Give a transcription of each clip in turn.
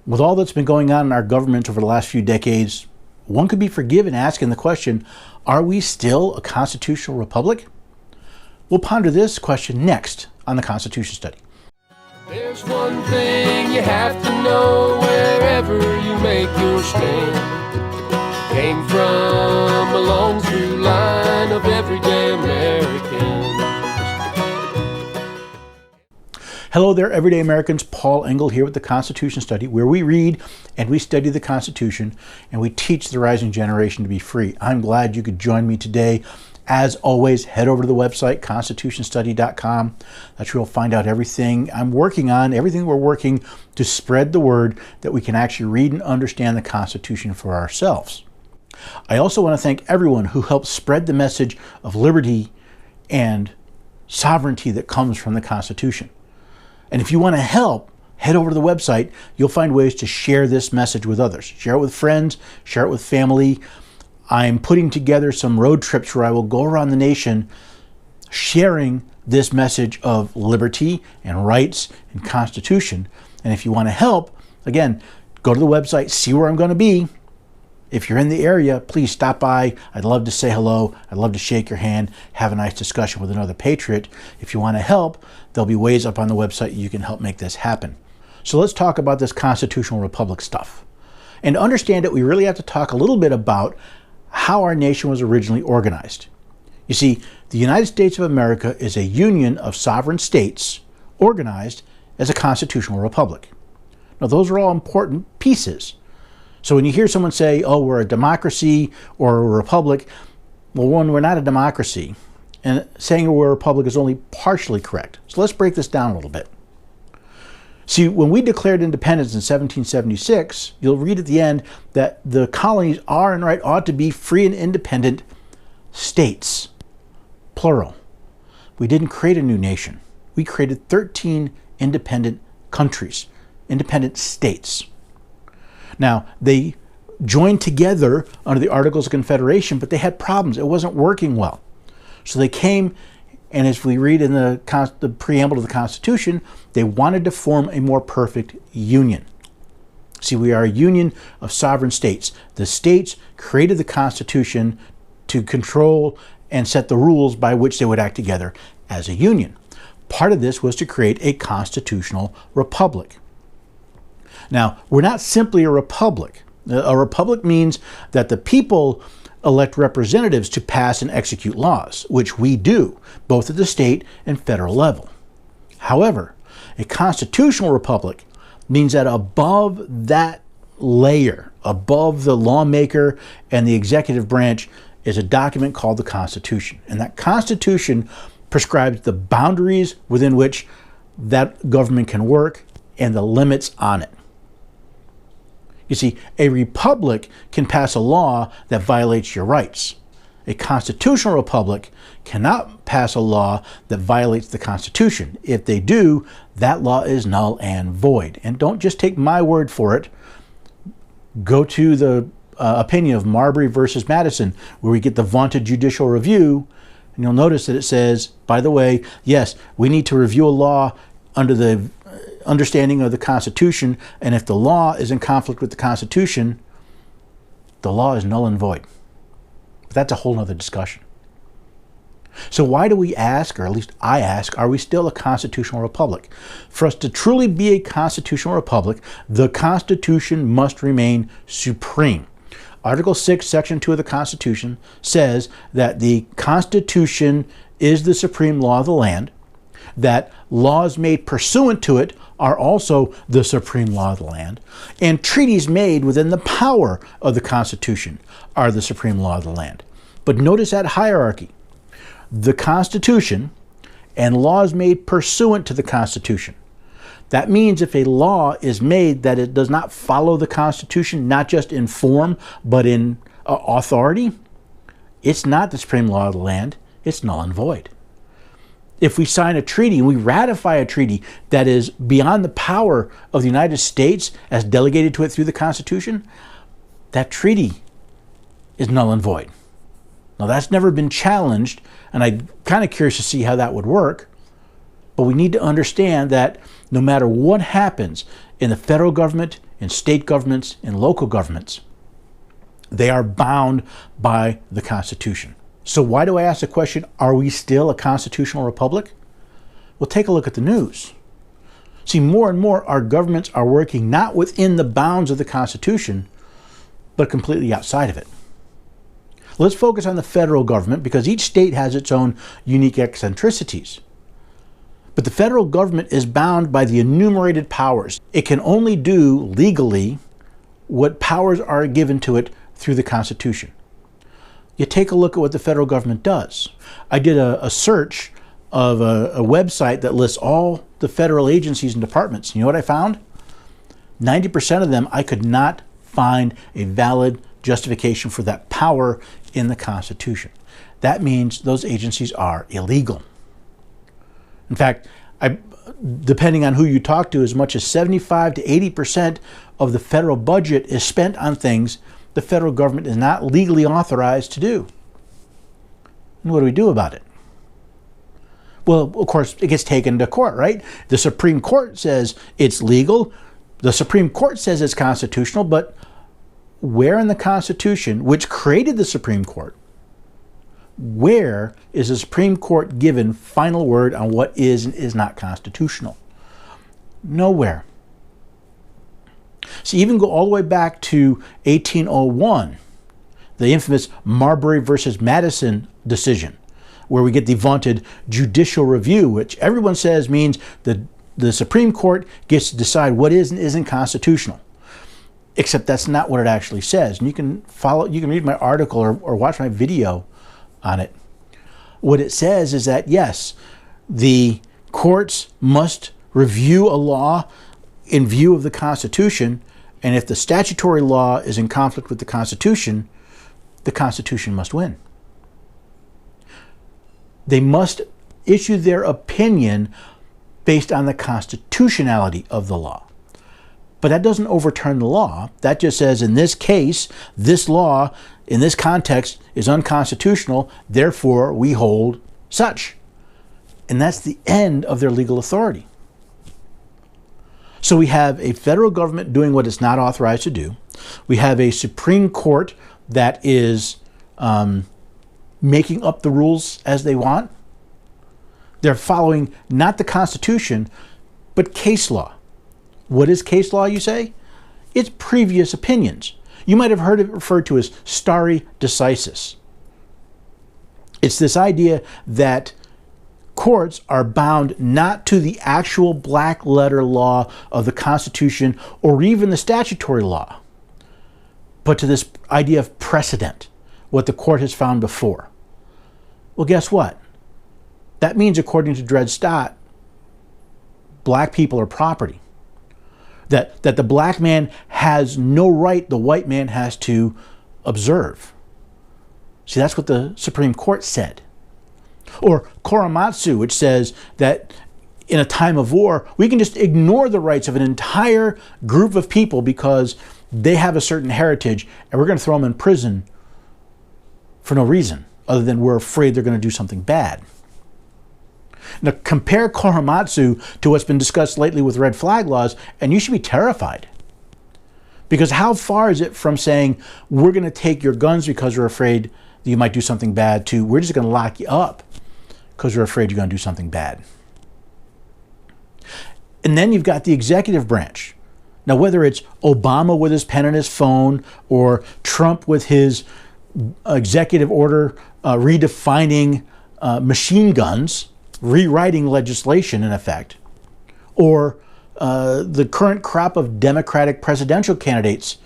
With all that's been going on in our government over the last few decades, one could be forgiven asking the question, are we still a constitutional republic? We'll ponder this question next on the Constitution Study. There's one thing you have to know wherever you make your stand. Came from a long through line of everyday Americans. Hello there, everyday Americans. Paul Engel here with the Constitution Study, where we read and we study the Constitution and we teach the rising generation to be free. I'm glad you could join me today. As always, head over to the website, constitutionstudy.com. That's where you'll find out everything I'm working on, everything we're working to spread the word that we can actually read and understand the Constitution for ourselves. I also want to thank everyone who helped spread the message of liberty and sovereignty that comes from the Constitution. And if you want to help, head over to the website. You'll find ways to share this message with others. Share it with friends, share it with family. I'm putting together some road trips where I will go around the nation sharing this message of liberty and rights and Constitution. And if you want to help, again, go to the website, see where I'm going to be. If you're in the area, please stop by. I'd love to say hello. I'd love to shake your hand, have a nice discussion with another patriot. If you want to help, there'll be ways up on the website you can help make this happen. So let's talk about this constitutional republic stuff. And to understand it, we really have to talk a little bit about how our nation was originally organized. You see, the United States of America is a union of sovereign states organized as a constitutional republic. Now, those are all important pieces. So when you hear someone say, oh, we're a democracy or a republic, well, one, we're not a democracy. And saying we're a republic is only partially correct. So let's break this down a little bit. See, when we declared independence in 1776, you'll read at the end that the colonies are and right ought to be free and independent states, plural. We didn't create a new nation. We created 13 independent countries, independent states. Now, they joined together under the Articles of Confederation, but they had problems. It wasn't working well. So they came, and as we read in the preamble to the Constitution, they wanted to form a more perfect union. See, we are a union of sovereign states. The states created the Constitution to control and set the rules by which they would act together as a union. Part of this was to create a constitutional republic. Now, we're not simply a republic. A republic means that the people elect representatives to pass and execute laws, which we do, both at the state and federal level. However, a constitutional republic means that above that layer, above the lawmaker and the executive branch, is a document called the Constitution. And that Constitution prescribes the boundaries within which that government can work and the limits on it. You see, a republic can pass a law that violates your rights. A constitutional republic cannot pass a law that violates the Constitution. If they do, that law is null and void. And don't just take my word for it. Go to the opinion of Marbury versus Madison, where we get the vaunted judicial review, and you'll notice that it says, by the way, yes, we need to review a law under the understanding of the Constitution, and if the law is in conflict with the Constitution, the law is null and void. But that's a whole other discussion. So why do we ask, or at least I ask, are we still a constitutional republic? For us to truly be a constitutional republic, the Constitution must remain supreme. Article 6, Section 2 of the Constitution says that the Constitution is the supreme law of the land, that laws made pursuant to it are also the supreme law of the land, and treaties made within the power of the Constitution are the supreme law of the land. But notice that hierarchy. The Constitution and laws made pursuant to the Constitution. That means if a law is made that it does not follow the Constitution, not just in form, but in authority, it's not the supreme law of the land, it's null and void. If we sign a treaty and we ratify a treaty that is beyond the power of the United States as delegated to it through the Constitution, that treaty is null and void. Now, that's never been challenged, and I'm kind of curious to see how that would work. But we need to understand that no matter what happens in the federal government, in state governments, in local governments. They are bound by the Constitution. So why do I ask the question, are we still a constitutional republic? Well, take a look at the news. See, more and more our governments are working not within the bounds of the Constitution, but completely outside of it. Let's focus on the federal government because each state has its own unique eccentricities. But the federal government is bound by the enumerated powers. It can only do legally what powers are given to it through the Constitution. You take a look at what the federal government does. I did a search of a website that lists all the federal agencies and departments. You know what I found? 90% of them, I could not find a valid justification for that power in the Constitution. That means those agencies are illegal. In fact, depending on who you talk to, as much as 75 to 80% of the federal budget is spent on things the federal government is not legally authorized to do. And what do we do about it? Well, of course, it gets taken to court, right? The Supreme Court says it's legal. The Supreme Court says it's constitutional, but where in the Constitution, which created the Supreme Court, where is the Supreme Court given final word on what is and is not constitutional? Nowhere. So even go all the way back to 1801, the infamous Marbury versus Madison decision, where we get the vaunted judicial review, which everyone says means that the Supreme Court gets to decide what is and isn't constitutional. Except that's not what it actually says. And you can read my article or watch my video on it. What it says is that, yes, the courts must review a law in view of the Constitution, and if the statutory law is in conflict with the Constitution must win. They must issue their opinion based on the constitutionality of the law. But that doesn't overturn the law. That just says, in this case, this law, in this context, is unconstitutional, therefore we hold such. And that's the end of their legal authority. So we have a federal government doing what it's not authorized to do. We have a Supreme Court that is making up the rules as they want. They're following not the Constitution, but case law. What is case law, you say? It's previous opinions. You might have heard it referred to as stare decisis. It's this idea that courts are bound not to the actual black letter law of the Constitution or even the statutory law, but to this idea of precedent, what the court has found before. Well, guess what? That means, according to Dred Scott, black people are property. That the black man has no right the white man has to observe. See, that's what the Supreme Court said. Or Korematsu, which says that in a time of war, we can just ignore the rights of an entire group of people because they have a certain heritage, and we're going to throw them in prison for no reason, other than we're afraid they're going to do something bad. Now, compare Korematsu to what's been discussed lately with red flag laws, and you should be terrified. Because how far is it from saying, we're going to take your guns because we're afraid that you might do something bad, to we're just going to lock you up because we're afraid you're going to do something bad. And then you've got the executive branch. Now, whether it's Obama with his pen on his phone or Trump with his executive order redefining machine guns, rewriting legislation in effect, or the current crop of Democratic presidential candidates,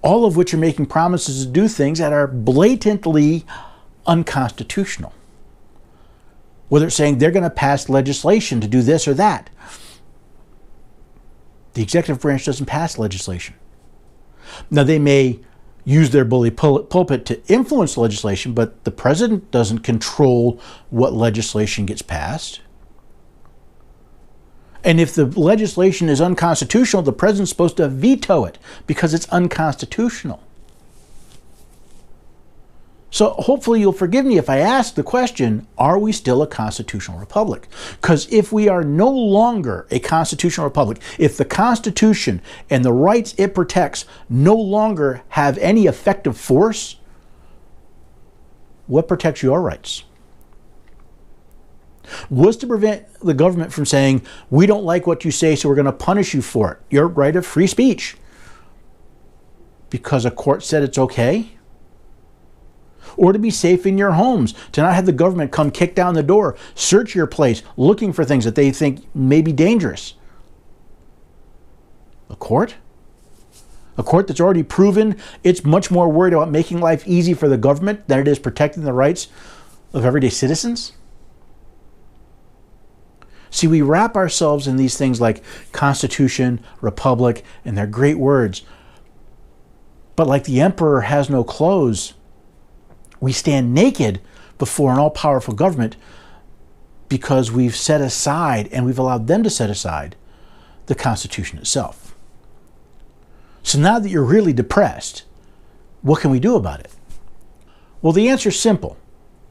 all of which are making promises to do things that are blatantly unconstitutional. Whether it's saying they're going to pass legislation to do this or that. The executive branch doesn't pass legislation. Now, they may use their bully pulpit to influence legislation, but the president doesn't control what legislation gets passed. And if the legislation is unconstitutional, the president's supposed to veto it because it's unconstitutional. So hopefully you'll forgive me if I ask the question, are we still a constitutional republic? Because if we are no longer a constitutional republic, if the Constitution and the rights it protects no longer have any effective force, what protects your rights? What's to prevent the government from saying, we don't like what you say, so we're going to punish you for it? Your right of free speech. Because a court said it's okay? Or to be safe in your homes, to not have the government come kick down the door, search your place, looking for things that they think may be dangerous. A court? A court that's already proven it's much more worried about making life easy for the government than it is protecting the rights of everyday citizens? See, we wrap ourselves in these things like Constitution, Republic, and they're great words. But like the emperor has no clothes, we stand naked before an all-powerful government because we've set aside, and we've allowed them to set aside, the Constitution itself. So now that you're really depressed, what can we do about it? Well, the answer is simple,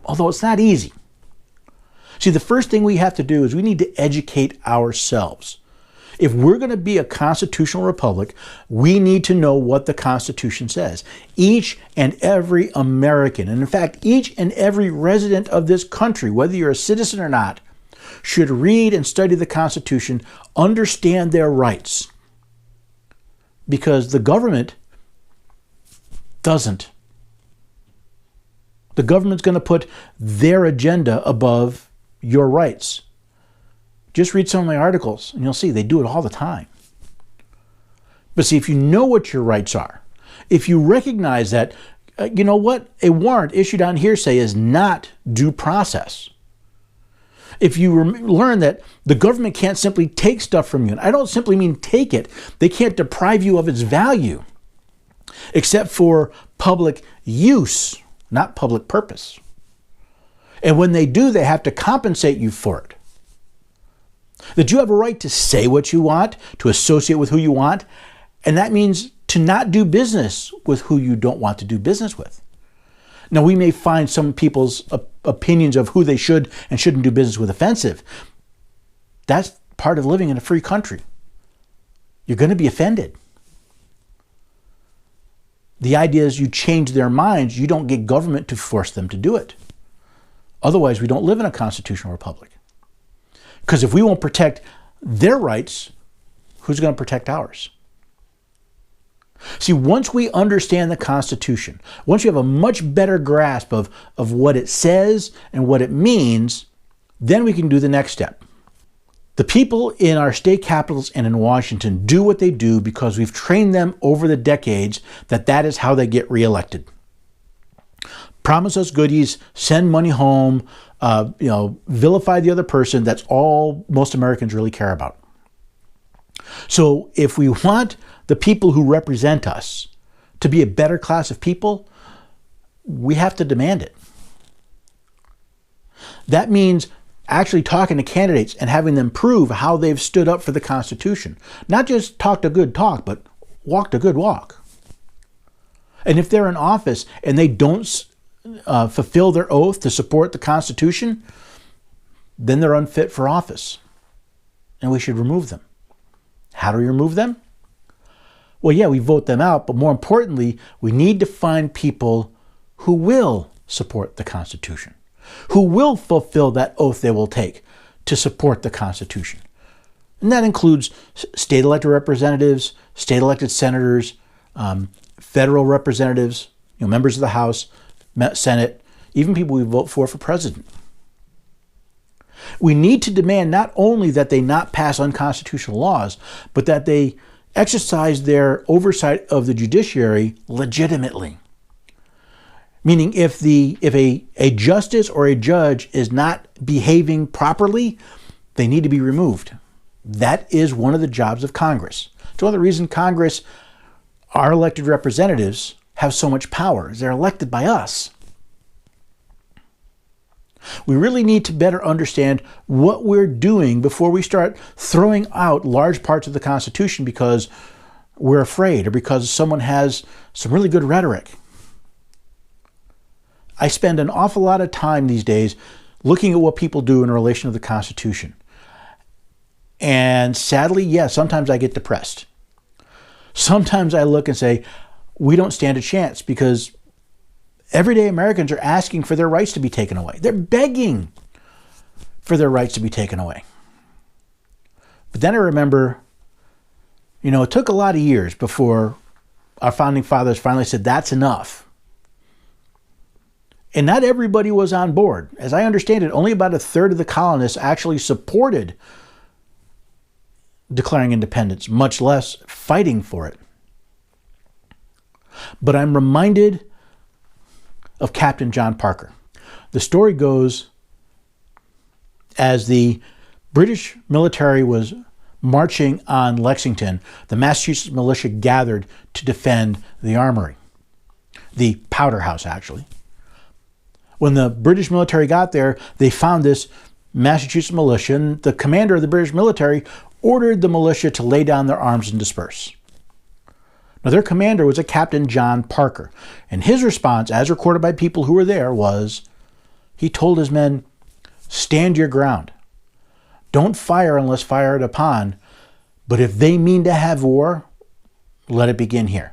although it's not easy. See, the first thing we have to do is we need to educate ourselves. If we're going to be a constitutional republic, we need to know what the Constitution says. Each and every American, and in fact, each and every resident of this country, whether you're a citizen or not, should read and study the Constitution, understand their rights. Because the government doesn't. The government's going to put their agenda above your rights. Just read some of my articles and you'll see they do it all the time. But see, if you know what your rights are, if you recognize that, you know what, a warrant issued on hearsay is not due process. If you learn that the government can't simply take stuff from you, and I don't simply mean take it, they can't deprive you of its value, except for public use, not public purpose. And when they do, they have to compensate you for it. That you have a right to say what you want, to associate with who you want, and that means to not do business with who you don't want to do business with. Now, we may find some people's opinions of who they should and shouldn't do business with offensive. That's part of living in a free country. You're going to be offended. The idea is you change their minds. You don't get government to force them to do it. Otherwise, we don't live in a constitutional republic. Because if we won't protect their rights, who's going to protect ours? See, once we understand the Constitution, once you have a much better grasp of what it says and what it means, then we can do the next step. The people in our state capitals and in Washington do what they do because we've trained them over the decades that is how they get reelected. Promise us goodies, send money home, vilify the other person. That's all most Americans really care about. So if we want the people who represent us to be a better class of people, we have to demand it. That means actually talking to candidates and having them prove how they've stood up for the Constitution. Not just talked a good talk, but walked a good walk. And if they're in office and they don't fulfill their oath to support the Constitution, then they're unfit for office. And we should remove them. How do we remove them? Well, yeah, we vote them out, but more importantly, we need to find people who will support the Constitution, who will fulfill that oath they will take to support the Constitution. And that includes state elected representatives, state elected senators, federal representatives, members of the House, Senate, even people we vote for president. We need to demand not only that they not pass unconstitutional laws, but that they exercise their oversight of the judiciary legitimately. Meaning if a justice or a judge is not behaving properly, they need to be removed. That is one of the jobs of Congress. It's one of the reasons Congress, our elected representatives, have so much power. They're elected by us. We really need to better understand what we're doing before we start throwing out large parts of the Constitution because we're afraid or because someone has some really good rhetoric. I spend an awful lot of time these days looking at what people do in relation to the Constitution. And sadly, yes, sometimes I get depressed. Sometimes I look and say, we don't stand a chance because everyday Americans are asking for their rights to be taken away. They're begging for their rights to be taken away. But then I remember, it took a lot of years before our founding fathers finally said, that's enough. And not everybody was on board. As I understand it, only about a third of the colonists actually supported declaring independence, much less fighting for it. But I'm reminded of Captain John Parker. The story goes, as the British military was marching on Lexington, the Massachusetts militia gathered to defend the armory, the powder house, actually. When the British military got there, they found this Massachusetts militia, and the commander of the British military ordered the militia to lay down their arms and disperse. Now, their commander was a Captain John Parker, and his response, as recorded by people who were there, was he told his men, stand your ground. Don't fire unless fired upon, but if they mean to have war, let it begin here.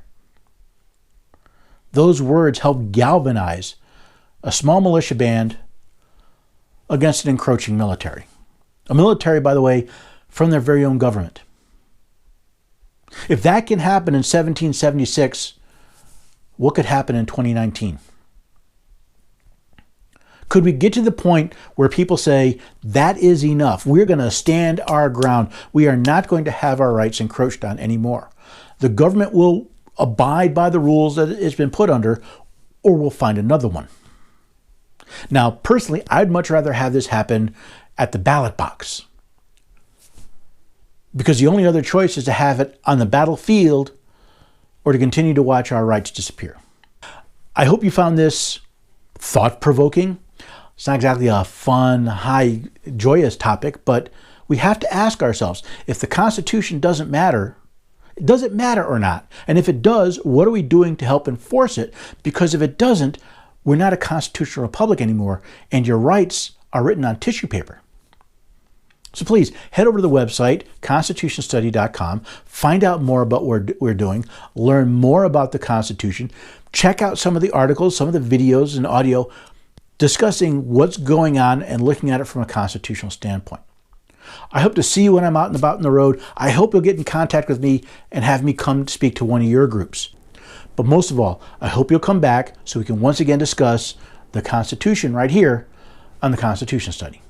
Those words helped galvanize a small militia band against an encroaching military. A military, by the way, from their very own government. If that can happen in 1776, what could happen in 2019? Could we get to the point where people say, that is enough. We're going to stand our ground. We are not going to have our rights encroached on anymore. The government will abide by the rules that it's been put under, or we'll find another one. Now, personally, I'd much rather have this happen at the ballot box, because the only other choice is to have it on the battlefield or to continue to watch our rights disappear. I hope you found this thought-provoking. It's not exactly a fun, high, joyous topic, but we have to ask ourselves, if the Constitution does it matter or not? And if it does, what are we doing to help enforce it? Because if it doesn't, we're not a constitutional republic anymore, and your rights are written on tissue paper. So please head over to the website, constitutionstudy.com, find out more about what we're doing, learn more about the Constitution, check out some of the articles, some of the videos and audio discussing what's going on and looking at it from a constitutional standpoint. I hope to see you when I'm out and about on the road. I hope you'll get in contact with me and have me come speak to one of your groups. But most of all, I hope you'll come back so we can once again discuss the Constitution right here on the Constitution Study.